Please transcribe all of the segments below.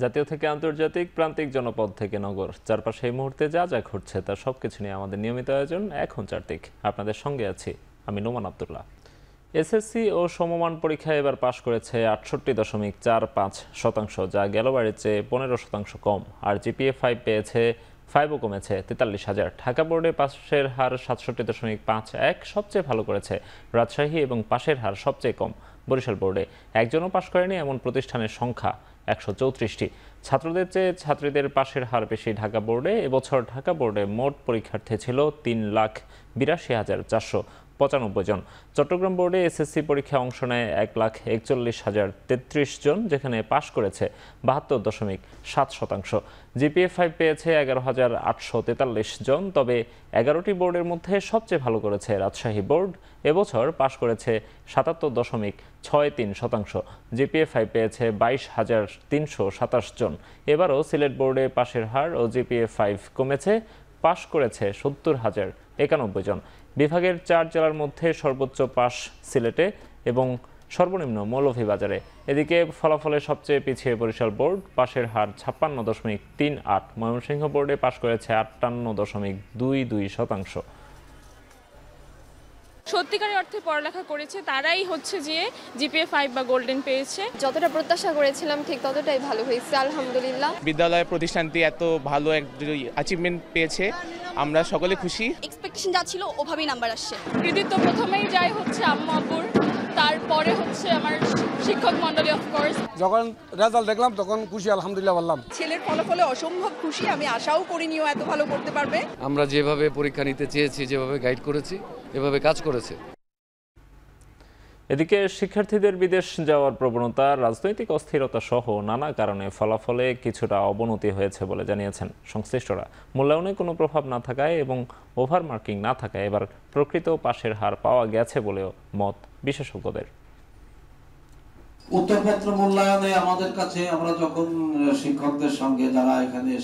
জাতীয় থেকে আন্তর্জাতিক, প্রান্তিক জনপদ থেকে নগর, চারপাশে এই মুহূর্তে যা যা ঘটছে তার সবকিছু নিয়ে আমাদের নিয়মিত আয়োজন এখন চারদিক। আপনাদের সঙ্গে আছি আমি নোমান আব্দুল্লাহ। এসএসসি ও সমমান পরীক্ষায় এবার পাশ করেছে ৬৮.৪৫%, যা গেলবারের চেয়ে ১৫% কম। আর জিপিএ 5 পেয়েছে, 5ও কমেছে ৪৩,০০০। ঢাকা বোর্ডে পাশের হার ৬৭.৫১, সবচেয়ে ভালো করেছে রাজশাহী, এবং পাশের হার সবচেয়ে কম বরিশাল বোর্ডে। একজনও পাশ করেনি এমন প্রতিষ্ঠানের সংখ্যা ১৩৪টি। ছাত্রদের চেয়ে ছাত্রীদের পাশের হার বেশি ঢাকা বোর্ডে। এবছর ঢাকা বোর্ডে মোট পরীক্ষার্থী ছিল ৩,৮২,হাজার ৪৯৫ জন। চট্টগ্রাম বোর্ডে এসএসসি পরীক্ষায় অংশ নেয় ১,৪১,০৩৩ জন, যেখানে পাশ করেছে ৭২.৭%। জিপিএ 5 পেয়েছে ১১,৮৪৩ জন। তবে ১১টি বোর্ডের মধ্যে সবচেয়ে ভালো করেছে রাজশাহী বোর্ড। এবছর পাশ করেছে ৭৭.৬৩%। জিপিএ 5 পেয়েছে ২২,৩২৭ জন। এবারও সিলেট বোর্ডে পাশের হার ও জিপিএ 5 কমেছে, পাশ করেছে ৭০,০৯১ জন। বিভাগের ৪ জেলার মধ্যে সর্বোচ্চ পাশ সিলেটে এবং সর্বনিম্ন মৌলভীবাজারে। এদিকে ফলাফলে সবচেয়ে পিছিয়ে বরিশাল বোর্ড, পাশের হার ৫৬.৩৮। ময়মনসিংহ বোর্ডে পাশ করেছে ৫৮.২২%। সত্যিকারের অর্থে পড়ালেখা করেছে তারাই হচ্ছে যে জিপিএ 5 বা গোল্ডেন পেয়েছে। যতটা প্রত্যাশা করেছিলাম ঠিক ততটাই ভালো হয়েছে, আলহামদুলিল্লাহ। বিদ্যালয় প্রতিষ্ঠানটি এত ভালো এক অ্যাচিভমেন্ট পেয়েছে, আমরা সকলে খুশি। এক্সপেকটেশন যা ছিল ওভাবেই নাম্বার আসছে। কৃতিত্ব প্রথমেই যাই হচ্ছে আম্মু আব্বুর, তারপরে হচ্ছে আমার শিক্ষক মণ্ডলী। অফকোর্স যখন রেজাল্ট দেখলাম তখন খুশি, আলহামদুলিল্লাহ বললাম। ছেলের ফলাফলে অসম্ভব খুশি, আমি আশাও করিনিও এত ভালো করতে পারবে। আমরা যেভাবে পরীক্ষা নিতে চেয়েছি, যেভাবে গাইড করেছি, এভাবে কাজ করেছে। এদিকে শিক্ষার্থীদের বিদেশ যাওয়ার প্রবণতা, রাজনৈতিক অস্থিরতা সহ নানা কারণে ফলাফলে কিছুটা অবনতি হয়েছে বলে জানিয়েছেন সংশ্লিষ্টরা। মূল্যায়নে কোনো প্রভাব না থাকায় এবং ওভার মার্কিং না থাকায় এবার প্রকৃত পাশের হার পাওয়া গেছে বলেও মত বিশেষজ্ঞদের। উত্তরপত্র মূল্যায়নে আমাদের কাছে, আমরা যখন শিক্ষকদের সঙ্গে যারা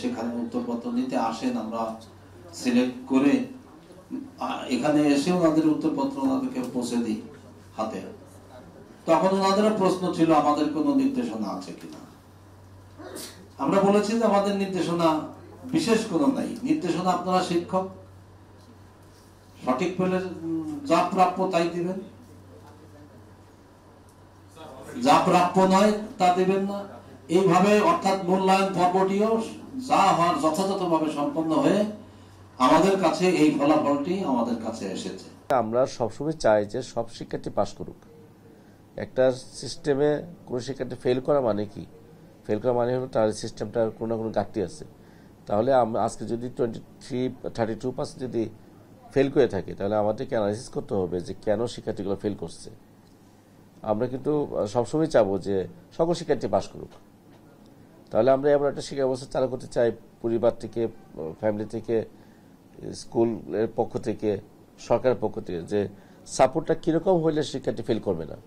সেখানে উত্তরপত্র নিতে আসেন, আমরা সিলেক্ট করে এখানে এসে ওনাদের উত্তরপত্র ওনাদেরকে পৌঁছে দিই হাতে। তখন ওনাদের প্রশ্ন ছিল আমাদের কোনো নির্দেশনা আছে কিনা। আমরা বলেছি যে আমাদের নির্দেশনা বিশেষ কোনো নাই। নির্দেশনা আপনারা শিক্ষক, সঠিক পেলে যা প্রাপ্য তাই দিবেন, যা প্রাপ্য নয় তা দিবেন না। এইভাবে অর্থাৎ মূল্যায়ন পর্বটিও যা হওয়ার যথাযথভাবে সম্পন্ন হয়ে আমাদের কাছে এই ফলাফলটি আমাদের কাছে এসেছে। আমরা সবসময় চাই যে সব শিক্ষার্থী পাস করুক। একটা সিস্টেমে কোনো শিক্ষার্থী ফেল করা মানে কি? ফেল করা মানে হলো তার সিস্টেমটার কোনো না কোনো ঘাটতি আছে। তাহলে আজকে যদি 32% যদি ফেল করে থাকে, তাহলে আমাদেরকে অ্যানালাইসিস করতে হবে যে কেন শিক্ষার্থীগুলো ফেল করছে। আমরা কিন্তু সবসময় চাবো যে সকল শিক্ষার্থী পাস করুক। তাহলে আমরা এমন একটা শিক্ষা ব্যবস্থা চালু করতে চাই, পরিবার থেকে, ফ্যামিলি থেকে, স্কুলের পক্ষ থেকে, সরকারের পক্ষ থেকে, যে সাপোর্টটা কিরকম হইলে শিক্ষার্থী ফেল করবে না।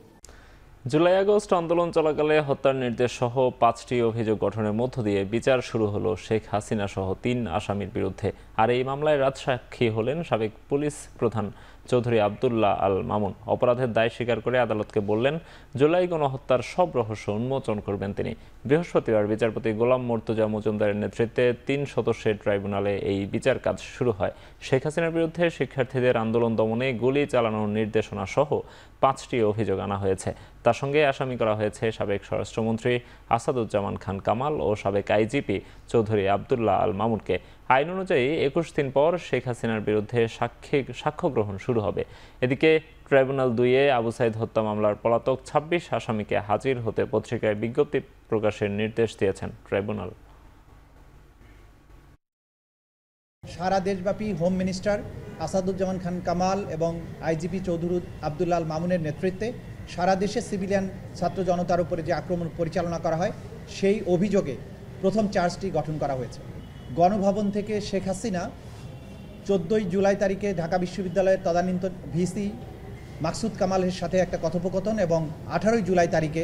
জুলাই আগস্ট আন্দোলন চলাকালে হত্যার নির্দেশ সহ 5টি অভিযোগ গঠনের মধ্য দিয়ে বিচার শুরু হলো শেখ হাসিনা সহ 3 আসামির বিরুদ্ধে। আর এই মামলায় রাজসাক্ষী হলেন সাবেক পুলিশ প্রধান চৌধুরী আবদুল্লাহ আল মামুন। অপরাধের দায় স্বীকার করে আদালতকে বললেন জুলাই গণহত্যার সব রহস্য উন্মোচন করবেন তিনি। বৃহস্পতিবার বিচারপতি গোলাম মর্তুজা মজুমদারের নেতৃত্বে 3 সদস্যের ট্রাইব্যুনালে এই বিচার কাজ শুরু হয়। শেখ হাসিনার বিরুদ্ধে শিক্ষার্থীদের আন্দোলন দমনে গুলি চালানোর নির্দেশনা সহ 5টি অভিযোগ আনা হয়েছে। তার সঙ্গে আসামি করা হয়েছে সাবেক স্বরাষ্ট্রমন্ত্রী আসাদুজ্জামান খান কামাল ও সাবেক আইজিপি চৌধুরী আবদুল্লাহ আল মামুনকে। আইন অনুযায়ী 21 দিন পর শেখ হাসিনার বিরুদ্ধে সাক্ষ্য গ্রহণ শুরু হবে। এদিকে ট্রাইব্যুনাল 2-এ আবু সাইদ হত্যা মামলার পলাতক 26 আসামিকে হাজির হতে পত্রিকায় বিজ্ঞপ্তি প্রকাশের নির্দেশ দিয়েছেন ট্রাইব্যুনাল। সারা দেশব্যাপী হোম মিনিস্টার আসাদুজ্জামান খান কামাল এবং আইজিপি চৌধুরী আবদুল্লাহ আল মামুনের নেতৃত্বে সারা দেশে সিভিলিয়ান ছাত্র জনতার উপরে যে আক্রমণ পরিচালনা করা হয়, সেই অভিযোগে প্রথম চার্জটি গঠন করা হয়েছে। গণভবন থেকে শেখ হাসিনা 14 জুলাই তারিখে ঢাকা বিশ্ববিদ্যালয়ের তদানীন্ত ভিসি মাকসুদ কামালের সাথে একটা কথোপকথন এবং 18 জুলাই তারিখে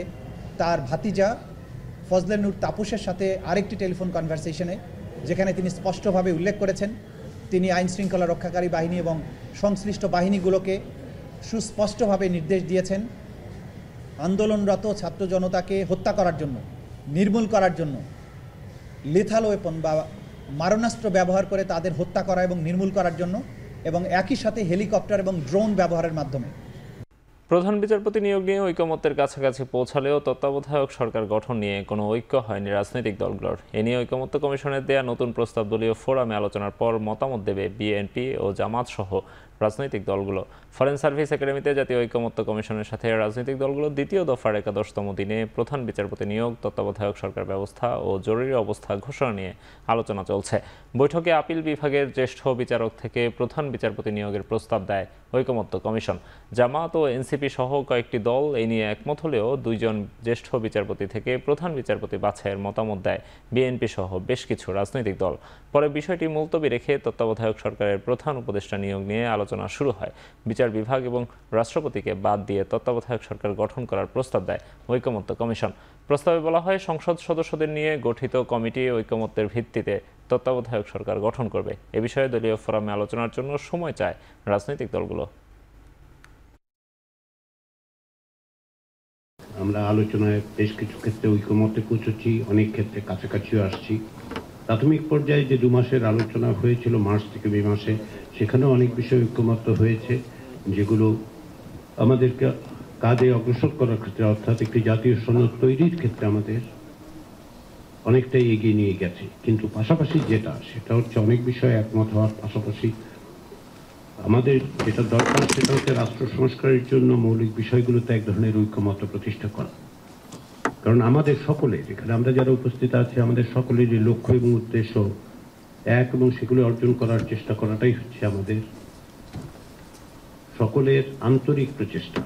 তার ভাতিজা ফজলে নূর তাপসের সাথে আরেকটি টেলিফোন কনভারসেশনে, যেখানে তিনি স্পষ্টভাবে উল্লেখ করেছেন তিনি আইন শৃঙ্খলা রক্ষাকারী বাহিনী এবং সংশ্লিষ্ট বাহিনীগুলোকে সুস্পষ্টভাবে নির্দেশ দিয়েছেন আন্দোলনরত ছাত্র জনতাকে হত্যা করার জন্য, নির্মূল করার জন্য লিথাল ওয়েপন বা মারণাস্ত্র ব্যবহার করে তাদের হত্যা করা এবং নির্মূল করার জন্য, এবং একই সাথে হেলিকপ্টার এবং ড্রোন ব্যবহারের মাধ্যমে। প্রধান বিচারপতি নিয়োগ নিয়ে ঐকমত্যের কাছাকাছি পৌঁছালেও তত্ত্বাবধায়ক সরকার গঠন নিয়ে কোনো ঐক্য হয়নি রাজনৈতিক দলগুলোর। এ নিয়ে ঐকমত্য কমিশনের দেয়া নতুন প্রস্তাব দলীয় ফোরামে আলোচনার পর মতামত দেবে বিএনপি ও জামাত সহ রাজনৈতিক দলগুলো। ফরেন সার্ভিস একাডেমিতে জাতীয় ঐকমত্য কমিশনের সাথে রাজনৈতিক দলগুলো দ্বিতীয় দফার ১১তম দিনে প্রধান বিচারপতি নিয়োগ, তত্ত্বাবধায়ক সরকার ব্যবস্থা ও জরুরি অবস্থা ঘোষণা নিয়ে আলোচনা চলছে। বৈঠকে আপিল বিভাগের জ্যেষ্ঠ বিচারক থেকে প্রধান বিচারপতি নিয়োগের প্রস্তাব দেয় ঐকমত্য কমিশন। জামাত ও এনসিপি সহ কয়েকটি দল এ নিয়ে একমত হলেও 2 জন জ্যেষ্ঠ বিচারপতি থেকে প্রধান বিচারপতি বাছাইয়ের মতামত দেয় বিএনপি সহ বেশ কিছু রাজনৈতিক দল। পরে বিষয়টি মুলতবি রেখে তত্ত্বাবধায়ক সরকারের প্রধান উপদেষ্টা নিয়োগ নিয়ে আলোচনা শুরু হয়। বিচার বিভাগ এবং রাষ্ট্রপতিকে বাদ দিয়ে তত্ত্বাবধায়ক সরকার গঠন করার প্রস্তাব দেয় ঐকমত্য কমিশন। প্রস্তাবে বলা হয়, সংসদ সদস্যদের নিয়ে গঠিত কমিটি ঐকমত্যের ভিত্তিতে তত্ত্বাবধায়ক সরকার গঠন করবে। এ বিষয়ে দলীয় ফোরামে আলোচনার জন্য সময় চায় রাজনৈতিক দলগুলো। আমরা আলোচনায় বেশ কিছু ক্ষেত্রে ঐকমত্যে পৌঁছেছি, অনেক ক্ষেত্রে কাছাকাছিও আসছি। প্রাথমিক পর্যায়ে যে 2 মাসের আলোচনা হয়েছিল মার্চ থেকে মে মাসে, সেখানেও অনেক বিষয় ঐকমত্য হয়েছে, যেগুলো আমাদেরকে কাজে অগ্রসর করার ক্ষেত্রে, অর্থাৎ একটি জাতীয় সনদ তৈরির ক্ষেত্রে আমাদের অনেকটাই এগিয়ে নিয়ে গেছে। কিন্তু পাশাপাশি সেটা হচ্ছে অনেক বিষয়ে একমত হওয়ার পাশাপাশি আমাদের যেটা দরকার সেটা হচ্ছে রাষ্ট্র সংস্কারের জন্য মৌলিক বিষয়গুলোতে এক ধরনের ঐকমত্য প্রতিষ্ঠা করা। কারণ আমাদের সকলের, এখানে আমরা যারা উপস্থিত আছি, আমাদের সকলেরই লক্ষ্য এবং উদ্দেশ্য এক, এবং সেগুলো অর্জন করার চেষ্টা করাটাই হচ্ছে আমাদের সকলের আন্তরিক প্রচেষ্টা।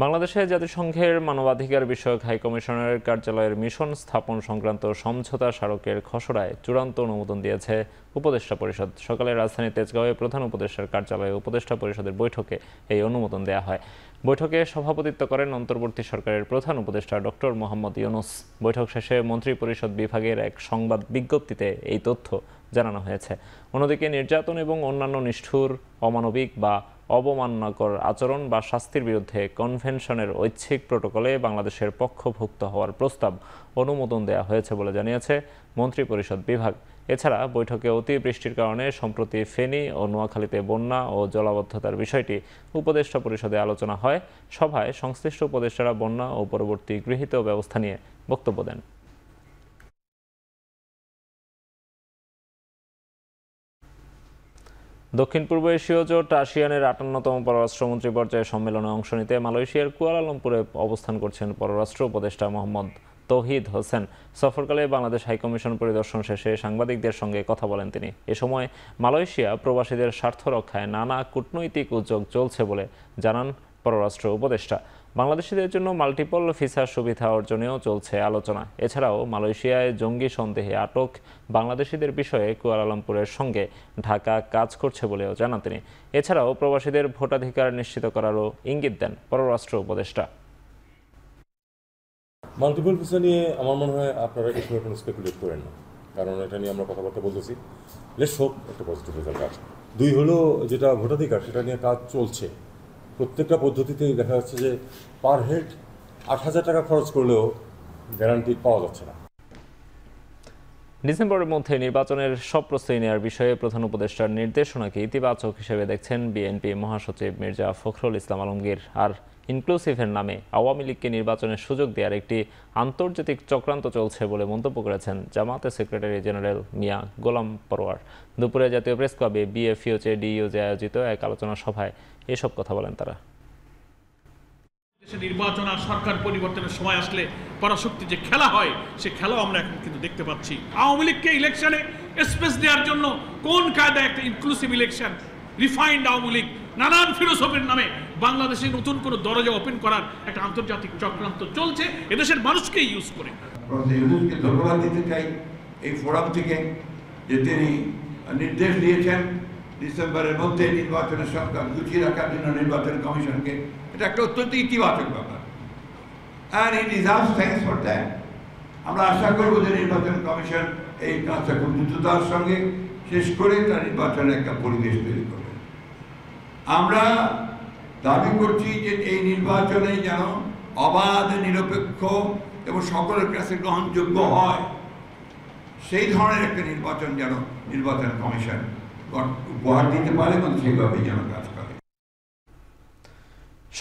বাংলাদেশে জাতিসংঘের মানবাধিকার বিষয়ক হাই কমিশনারের কার্যালয়ের মিশন স্থাপন সংক্রান্ত সমঝোতা স্মারকের খসড়ায় চূড়ান্ত অনুমোদন দিয়েছে উপদেষ্টা পরিষদ। সকালে রাজধানীর তেজগাঁওয়ে প্রধান উপদেষ্টার কার্যালয়ে উপদেষ্টা পরিষদের বৈঠকে এই অনুমোদন দেওয়া হয়। বৈঠকে সভাপতিত্ব করেন অন্তর্বর্তী সরকারের প্রধান উপদেষ্টা ডক্টর মোহাম্মদ ইউনূস। বৈঠক শেষে মন্ত্রিপরিষদ বিভাগের এক সংবাদ বিজ্ঞপ্তিতে এই তথ্য জানানো হয়েছে। অন্যদিকে নির্যাতন এবং অন্যান্য নিষ্ঠুর, অমানবিক বা অবমাননাকর আচরণ বা শাস্তির বিরুদ্ধে কনভেনশনের ঐচ্ছিক প্রটোকলে বাংলাদেশের পক্ষভুক্ত হওয়ার প্রস্তাব অনুমোদন দেওয়া হয়েছে বলে জানিয়েছে মন্ত্রিপরিষদ বিভাগ। এছাড়া বৈঠকে অতিবৃষ্টির কারণে সম্প্রতি ফেনী ও নোয়াখালীতে বন্যা ও জলাবদ্ধতার বিষয়টি উপদেষ্টা পরিষদে আলোচনা হয়। সভায় সংশ্লিষ্ট উপদেষ্টারা বন্যা ও পরবর্তী গৃহীত ব্যবস্থা নিয়ে বক্তব্য দেন। দক্ষিণ পূর্ব এশীয় জোট আসিয়ানের 58তম পররাষ্ট্রমন্ত্রী পর্যায়ে সম্মেলনে অংশ নিতে মালয়েশিয়ার কুয়ালালামপুরে অবস্থান করছেন পররাষ্ট্র উপদেষ্টা মোহাম্মদ তৌহিদ হোসেন। সফরকালে বাংলাদেশ হাইকমিশন পরিদর্শন শেষে সাংবাদিকদের সঙ্গে কথা বলেন তিনি। এ সময় মালয়েশিয়া প্রবাসীদের স্বার্থ রক্ষায় নানা কূটনৈতিক উদ্যোগ চলছে বলে জানান পররাষ্ট্র উপদেষ্টা। বাংলাদেশিদের জন্য মাল্টিপল ভিসা সুবিধা অর্জনেও চলছে আলোচনা। এছাড়াও মালয়েশিয়ায় জঙ্গি সন্দেহে আটক বাংলাদেশিদের বিষয়ে কুয়ালালামপুরের সঙ্গে ঢাকা কাজ করছে বলেও জানান তিনি। এছাড়াও প্রবাসীদের ভোটাধিকার নিশ্চিত করারও ইঙ্গিত দেন পররাষ্ট্র উপদেষ্টা। মাল্টিপল ভিসা নিয়ে আমার মনে হয় আপনারা এই সময় কোনো স্পেকুলেট করেন না, কারণ এটা নিয়ে আমরা কথাবার্তা বলতেছি। লেটস হোপ একটা পজিটিভ রেজাল্ট আছে। 2 হলো যেটা ভোটাধিকার, সেটা নিয়ে কাজ চলছে। প্রত্যেকটা পদ্ধতিতেই দেখা যাচ্ছে যে পার হেড 8,000 টাকা খরচ করলেও গ্যারান্টি পাওয়া যাচ্ছে না। ডিসেম্বরের মধ্যে নির্বাচনের সব প্রস্তুতি নেওয়ার বিষয়ে প্রধান উপদেষ্টার নির্দেশনাকে ইতিবাচক হিসেবে দেখছেন বিএনপি মহাসচিব মির্জা ফখরুল ইসলাম আলমগীর। আর ইনক্লুসিভের নামে আওয়ামী লীগকে নির্বাচনের সুযোগ দেওয়ার একটি আন্তর্জাতিক চক্রান্ত চলছে বলে মন্তব্য করেছেন জামায়াতের সেক্রেটারি জেনারেল মিয়া গোলাম পরোয়ার। দুপুরে জাতীয় প্রেস ক্লাবে বিএফইউজে ডিইউজে আয়োজিত এক আলোচনা সভায় এসব কথা বলেন তারা। নির্বাচন আর সরকার পরিবর্তনের সময় আসলে পরাশক্তি যে খেলা হয়, সে খেলাও আমরা এখন কিন্তু দেখতে পাচ্ছি। আওয়ামী লীগকে ইলেকশনে স্পেস দেওয়ার জন্য কোন কায়দায় একটা inclusive election, refined Awami League নানান ফিলোসফির নামে বাংলাদেশে নতুন কোনো দরজা ওপেন করার একটা আন্তর্জাতিক চক্রান্ত চলছে, এদেশের মানুষকে ইউজ করে। ধন্যবাদ দিতে চাই এই ফোরাম থেকে যে তিনি নির্দেশ দিয়েছেন ডিসেম্বরের মধ্যে নির্বাচনের সংখ্যা গুছিয়ে রাখার জন্য নির্বাচন কমিশনকে। এটা একটা অত্যন্ত ইতিবাচক ব্যাপার, and he deserves thanks for that. আমরা আশা করব যে নির্বাচন কমিশন এই কাজটা খুব দ্রুততার সঙ্গে শেষ করে তার নির্বাচনের একটা পরিবেশ তৈরি করবে। আমরা দাবি করছি যে এই নির্বাচনে যেন অবাধ, নিরপেক্ষ এবং সকলের কাছে গ্রহণযোগ্য হয়, সেই ধরনের একটা নির্বাচন যেন নির্বাচন কমিশন উপহার দিতে পারে এবং সেইভাবেই যেন কাজ করে।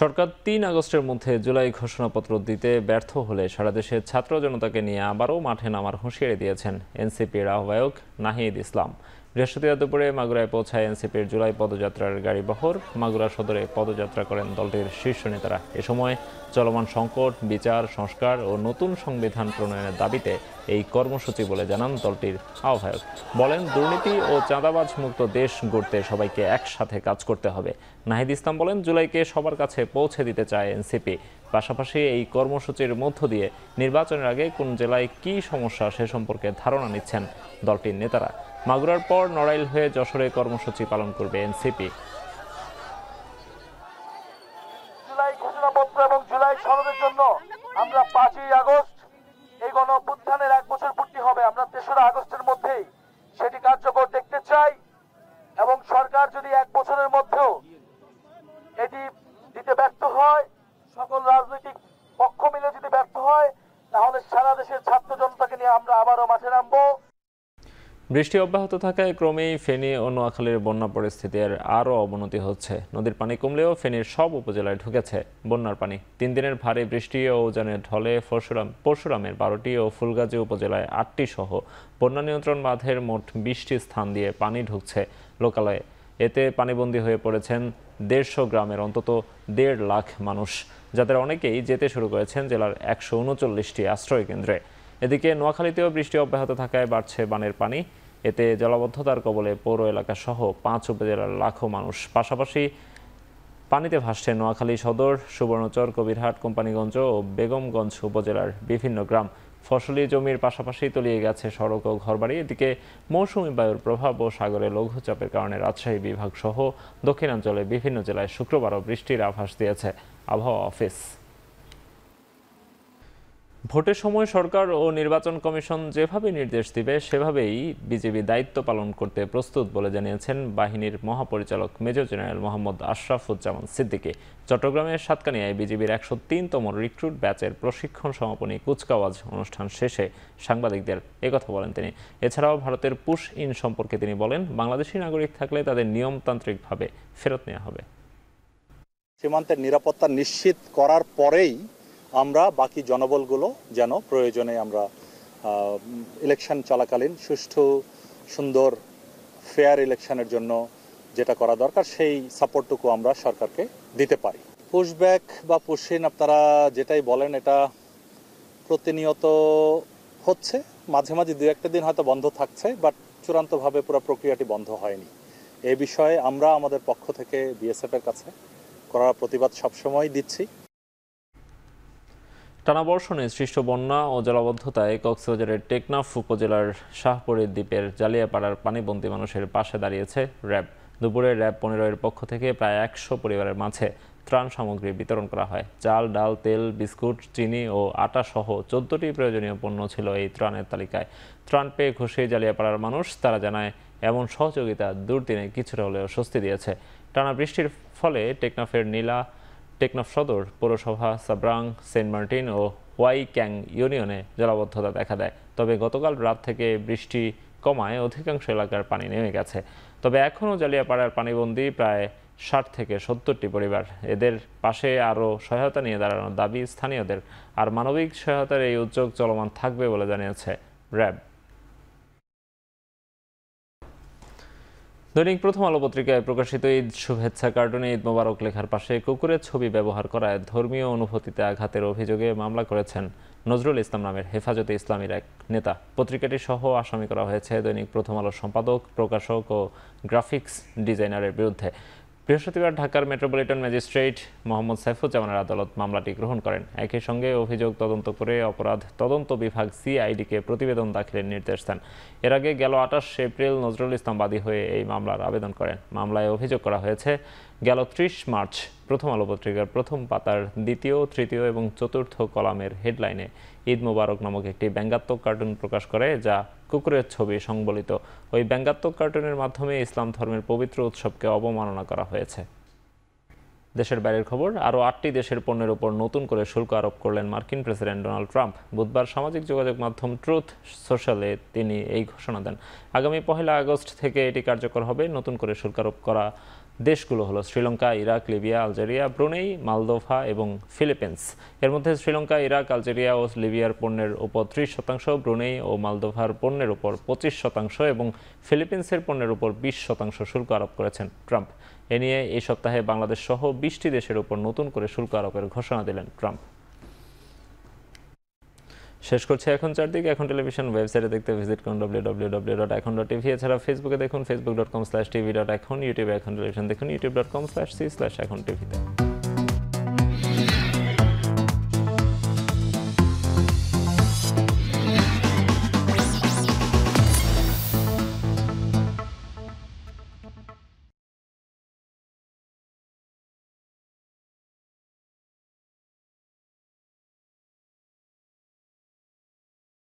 সরকার ৩ আগস্টের মধ্যে জুলাই ঘোষণাপত্র দিতে ব্যর্থ হলে সারা দেশের ছাত্র জনতাকে নিয়ে আবারও মাঠে নামার হুঁশিয়ারি দিয়েছেন এনসিপির আহ্বায়ক নাহিদ ইসলাম। বৃহস্পতিবার দুপুরে মাগুরায় পৌঁছায় এনসিপির জুলাই পদযাত্রার গাড়িবহর। মাগুরা সদরে পদযাত্রা করেন দলটির শীর্ষ নেতারা। এ সময় চলমান সংকট, বিচার সংস্কার ও নতুন সংবিধান প্রণয়নের দাবিতে এই কর্মসূচি বলে জানান দলটির আহ্বায়ক। বলেন, দুর্নীতি ও চাঁদাবাজ মুক্ত দেশ গড়তে সবাইকে একসাথে কাজ করতে হবে। নাহিদ ইসলাম বলেন, জুলাইকে সবার কাছে পৌঁছে দিতে চায় এনসিপি। পাশাপাশি এই কর্মসূচির মধ্য দিয়ে নির্বাচনের আগে কোন জেলায় কী সমস্যা সে সম্পর্কে ধারণা নিচ্ছেন দলটির নেতারা। মাগুরার পর নড়াইল হয়ে যশোরে কর্মসূচি পালন করবে এনসিপি। জুলাই ঘোষণাপত্র এবং জুলাই সনদের জন্য আমরা 5ই আগস্ট এই গণঅভ্যুত্থানের 1 বছর পূর্তি হবে। আমরা 3রা আগস্টের মধ্যেই সেটি কার্যকর দেখতে চাই এবং সরকার যদি 1 বছরের মধ্যেও এটি দিতে ব্যর্থ হয়, সকল রাজনৈতিক পক্ষ মিলে যদি ব্যর্থ হয়, তাহলে সারা দেশের ছাত্র জনতাকে নিয়ে আমরা আবারও মাঠে নামবো। বৃষ্টি অব্যাহত থাকায় ক্রমেই ফেনী ও নোয়াখালীর বন্যা পরিস্থিতির আরও অবনতি হচ্ছে। নদীর পানি কমলেও ফেনীর সব উপজেলায় ঢুকেছে বন্যার পানি। 3 দিনের ভারী বৃষ্টি ও উজানের ঢলে পরশুরামের 12টি ও ফুলগাজী উপজেলায় 8টি সহ বন্যা নিয়ন্ত্রণ বাঁধের মোট 20টি স্থান দিয়ে পানি ঢুকছে লোকালয়ে। এতে পানিবন্দী হয়ে পড়েছেন 150 গ্রামের অন্তত 1.5 লাখ মানুষ, যাদের অনেকেই যেতে শুরু করেছেন জেলার 139টি আশ্রয় কেন্দ্রে। এদিকে নোয়াখালীতেও বৃষ্টি অব্যাহত থাকায় বাড়ছে বানের পানি। এতে জলাবদ্ধতার কবলে পৌর এলাকা সহ 5 উপজেলার লাখো মানুষ। পাশাপাশি পানিতে ভাসছে নোয়াখালী সদর, সুবর্ণচর, কবিরহাট, কোম্পানিগঞ্জ ও বেগমগঞ্জ উপজেলার বিভিন্ন গ্রাম। ফসলি জমির পাশাপাশি তলিয়ে গেছে সড়ক ও ঘরবাড়ি। এদিকে মৌসুমী বায়ুর প্রভাব ও সাগরে লঘুচাপের কারণে রাজশাহী বিভাগ সহ দক্ষিণাঞ্চলে বিভিন্ন জেলায় শুক্রবারও বৃষ্টির আভাস দিয়েছে আবহাওয়া অফিস। ভোটের সময় সরকার ও নির্বাচন কমিশন যেভাবে নির্দেশ দিবে সেভাবেই বিজেপি দায়িত্ব পালন করতে প্রস্তুত বলে জানিয়েছেন বাহিনীর মহাপরিচালক মেজর জেনারেল মোহাম্মদ আশরাফুজ্জামান সিদ্দিকী। চট্টগ্রামের সাতকানিয়ায় বিজিবির 103তম রিক্রুট ব্যাচের প্রশিক্ষণ সমাপনী কুচকাওয়াজ অনুষ্ঠান শেষে সাংবাদিকদের একথা বলেন তিনি। এছাড়াও ভারতের পুশ ইন সম্পর্কে তিনি বলেন, বাংলাদেশি নাগরিক থাকলে তাদের নিয়মতান্ত্রিকভাবে ফেরত নেওয়া হবে। সীমান্তের নিরাপত্তা নিশ্চিত করার পরেই আমরা বাকি জনবলগুলো যেন প্রয়োজনে আমরা ইলেকশন চলাকালীন সুষ্ঠু, সুন্দর, ফেয়ার ইলেকশনের জন্য যেটা করা দরকার সেই সাপোর্টটুকু আমরা সরকারকে দিতে পারি। পুশব্যাক বা পুশিন আপনারা যেটাই বলেন, এটা প্রতিনিয়ত হচ্ছে। মাঝে মাঝে 2-1 দিন হয়তো বন্ধ থাকছে, বাট চূড়ান্তভাবে পুরো প্রক্রিয়াটি বন্ধ হয়নি। এই বিষয়ে আমরা আমাদের পক্ষ থেকে বিএসএফের কাছে করার প্রতিবাদ সবসময় দিচ্ছি। টানা বর্ষণে সৃষ্ট বন্যা ও জলাবদ্ধতায় কক্সবাজারের টেকনাফ উপজেলার শাহপরীর দ্বীপের জালিয়াপাড়ার পানিবন্দী মানুষের পাশে দাঁড়িয়েছে র্যাব। দুপুরে র্যাব 15-এর পক্ষ থেকে প্রায় 100 পরিবারের মাঝে ত্রাণ সামগ্রী বিতরণ করা হয়। চাল, ডাল, তেল, বিস্কুট, চিনি ও আটা সহ 14টি প্রয়োজনীয় পণ্য ছিল এই ত্রাণের তালিকায়। ত্রাণ পেয়ে খুশি জালিয়াপাড়ার মানুষ। তারা জানায়, এমন সহযোগিতা দুর্দিনে কিছুটা হলেও স্বস্তি দিয়েছে। টানা বৃষ্টির ফলে টেকনাফের টেকনাফ সদর পৌরসভা, সাব্রাং, সেন্ট মার্টিন ও ওয়াইক্যাং ইউনিয়নে জলাবদ্ধতা দেখা দেয়। তবে গতকাল রাত থেকে বৃষ্টি কমায় অধিকাংশ এলাকার পানি নেমে গেছে। তবে এখনও জালিয়াপাড়ার পানিবন্দী প্রায় 60 থেকে 70টি পরিবার। এদের পাশে আরও সহায়তা নিয়ে দাঁড়ানোর দাবি স্থানীয়দের। আর মানবিক সহায়তার এই উদ্যোগ চলমান থাকবে বলে জানিয়েছে র্যাব। দৈনিক প্রথম আলো পত্রিকায় প্রকাশিত ঈদ শুভেচ্ছা কার্টুনে ঈদ মোবারক লেখার পাশে কুকুরের ছবি ব্যবহার করায় ধর্মীয় অনুভূতিতে আঘাতের অভিযোগে মামলা করেছেন নজরুল ইসলাম নামের হেফাজতে ইসলামীর এক নেতা। পত্রিকাটি সহ আসামি করা হয়েছে দৈনিক প্রথম আলোর সম্পাদক, প্রকাশক ও গ্রাফিক্স ডিজাইনারের বিরুদ্ধে। বৃহস্পতিবার ঢাকার মেট্রোপলিটন ম্যাজিস্ট্রেট মোহাম্মদ সাইফুজ্জামানের আদালত মামলাটি গ্রহণ করেন। একই সঙ্গে অভিযোগ তদন্ত করে অপরাধ তদন্ত বিভাগ সিআইডিকে প্রতিবেদন দাখিলের নির্দেশ দেন। এর আগে গেল 28 এপ্রিল নজরুল ইসলাম বাদী হয়ে এই মামলার আবেদন করেন। মামলায় অভিযোগ করা হয়েছে, গেল 30 মার্চ প্রথম আলো পত্রিকার প্রথম পাতার 2য়, 3য় এবং 4র্থ কলামের হেডলাইনে ঈদ মোবারক নামক একটি ব্যঙ্গাত্মক কার্টুন প্রকাশ করে, যা কুকুরের ছবি সংবলিত। ওই ব্যঙ্গাত্মক কার্টুনের মাধ্যমে ইসলাম ধর্মের পবিত্র উৎসবকে অবমাননা করা হয়েছে। দেশের বাইরের খবর, আরও 8টি দেশের পণ্যের উপর নতুন করে শুল্ক আরোপ করলেন মার্কিন প্রেসিডেন্ট ডোনাল্ড ট্রাম্প। বুধবার সামাজিক যোগাযোগ মাধ্যম ট্রুথ সোশ্যালে তিনি এই ঘোষণা দেন। আগামী 1 আগস্ট থেকে এটি কার্যকর হবে। নতুন করে শুল্ক আরোপ করা দেশগুলো হলো Sri Lanka, Iraq, Libya, Algeria, Brunei, Moldova এবং ফিলিপিন্স। এর মধ্যে শ্রীলঙ্কা, ইরাক, আলজেরিয়া ও লিবিয়ার পণ্যের উপর 30%, ব্রুনেই ও মলদোভার পণ্যের উপর 25% এবং ফিলিপিন্সের পণ্যের উপর 20% শুল্ক আরোপ করেছেন ট্রাম্প। এ নিয়ে এই সপ্তাহে বাংলাদেশ সহ 20টি দেশের উপর নতুন করে শুল্ক আরোপের ঘোষণা দিলেন ট্রাম্প। শেষ করছে এখন চারদিক। এখন টেলিভিশন ওয়েবসাইটে দেখতে ভিজিট করুন www.ekhon.tv। এছাড়া ফেসবুকে দেখুন facebook.com/tv.ekhon, ইউটিউবে এখন টেলিভিশন দেখুন youtube.com/c/ekhon tv।